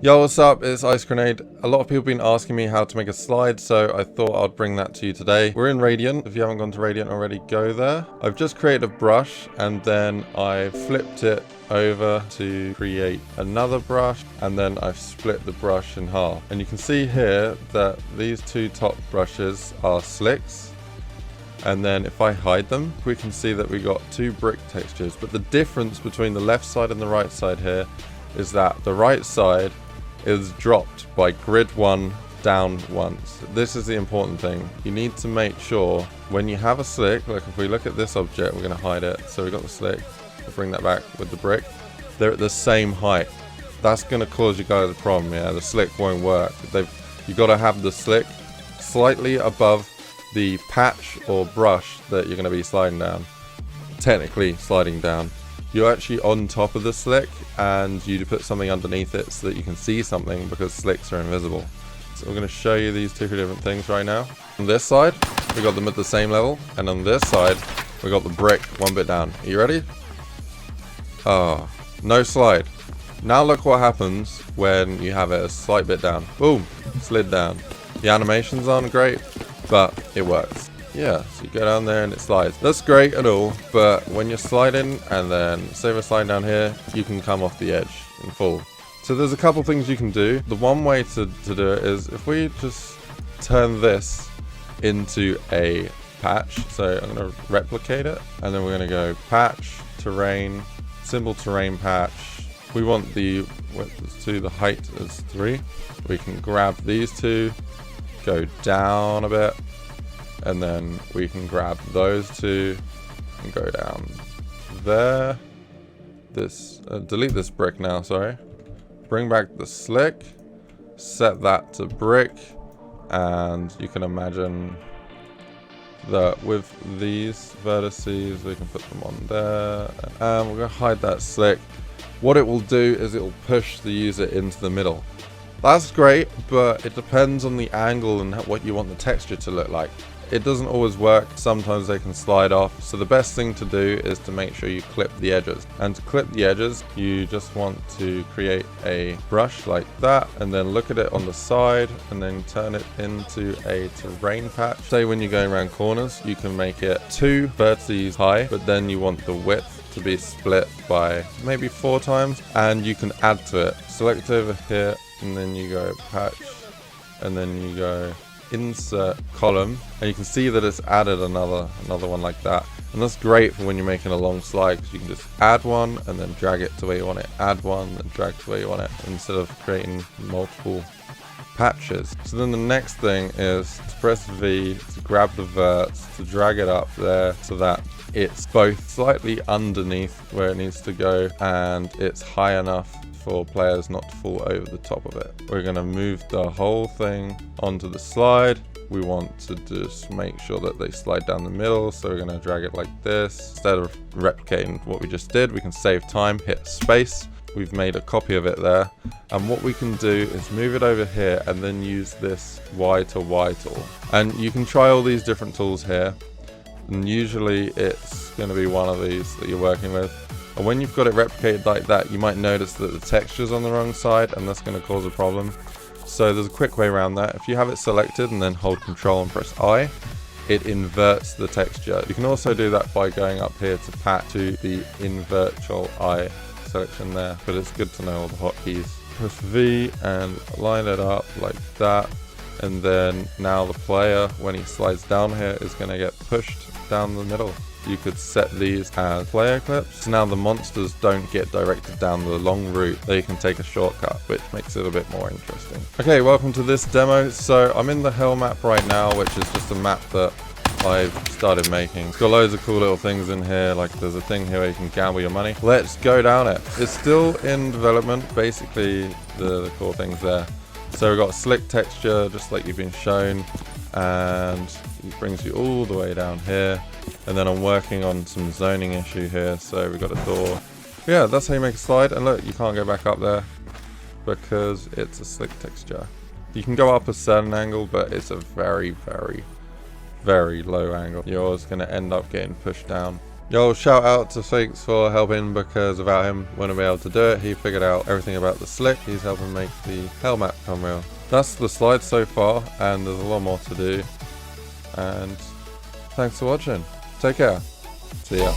Yo, what's up? It's Ice Grenade. A lot of people have been asking me how to make a slide, so I thought I'd bring that to you today. We're in Radiant. If you haven't gone to Radiant already, go there. I've just created a brush, and then I flipped it over to create another brush, and then I've split the brush in half. And you can see here that these two top brushes are slicks. And then if I hide them, we can see that we got two brick textures. But the difference between the left side and the right side here is that the right side is dropped by grid 1 down once. This is the important thing. You need to make sure when you have a slick, like if we look at this object, we're going to hide it. So we got the slick, we'll bring that back with the brick. They're at the same height. That's going to cause you guys a problem, yeah? The slick won't work. You got to have the slick slightly above the patch or brush that you're going to be sliding down. Technically sliding down. You're actually on top of the slick, and you put something underneath it so that you can see something, because slicks are invisible. So we're going to show you these two different things right now. On this side, we got them at the same level, and on this side, we got the brick one bit down. Are you ready? Oh, no slide. Now look what happens when you have it a slight bit down. Boom, slid down. The animations aren't great, but it works. Yeah, so you go down there and it slides. That's great and all, but when you're sliding, and then say we're sliding down here, you can come off the edge and fall. So there's a couple things you can do. The one way to do it is if we just turn this into a patch. So I'm going to replicate it, and then we're going to go patch, terrain, symbol terrain patch. We want the width as 2, the height as 3. We can grab these two, go down a bit, and then we can grab those two and go down there. This delete this brick now, sorry. Bring back the slick, set that to brick, and you can imagine that with these vertices we can put them on there, and we're going to hide that slick. What it will do is it will push the user into the middle. That's great, but it depends on the angle and what you want the texture to look like. It doesn't always work. Sometimes they can slide off. So the best thing to do is to make sure you clip the edges. And to clip the edges, you just want to create a brush like that, and then look at it on the side, and then turn it into a terrain patch. Say when you're going around corners, you can make it 2 vertices high, but then you want the width to be split by maybe 4 times, and you can add to it. Select over here, and then you go patch, and then you go insert column, and you can see that it's added another one like that. And that's great for when you're making a long slide, because you can just add one and then drag it to where you want it, add one and drag to where you want it, instead of creating multiple patches. So then the next thing is to press V to grab the verts, to drag it up there so that it's both slightly underneath where it needs to go, and it's high enough for players not to fall over the top of it. We're going to move the whole thing onto the slide. We want to just make sure that they slide down the middle, so we're going to drag it like this. Instead of replicating what we just did, we can save time, hit space. We've made a copy of it there, and what we can do is move it over here and then use this Y to Y tool. And you can try all these different tools here, and usually it's going to be one of these that you're working with. And when you've got it replicated like that, you might notice that the texture's on the wrong side, and that's going to cause a problem. So there's a quick way around that. If you have it selected and then hold Control and press I, it inverts the texture. You can also do that by going up here to patch to the invertual I selection there, but it's good to know all the hotkeys. Press V and line it up like that, and then now the player, when he slides down here, is going to get pushed down the middle. You could set these as player clips, so now the monsters don't get directed down the long route. They can take a shortcut, which makes it a bit more interesting. Okay, welcome to this demo. So I'm in the hell map right now, which is just a map that I've started making. It's got loads of cool little things in here, like there's a thing here where you can gamble your money. Let's go down it. It's still in development, basically the core things there. So we've got slick texture, just like you've been shown, and it brings you all the way down here. And then I'm working on some zoning issue here, so we've got a door. Yeah, that's how you make a slide, and look, you can't go back up there because it's a slick texture. You can go up a certain angle, but it's a very, very, very low angle. You're always going to end up getting pushed down. Yo, shout out to Sphynx for helping, because without him, wouldn't be able to do it. He figured out everything about the slick. He's helping make the hell map come real. That's the slide so far, and there's a lot more to do. And thanks for watching. Take care. See ya.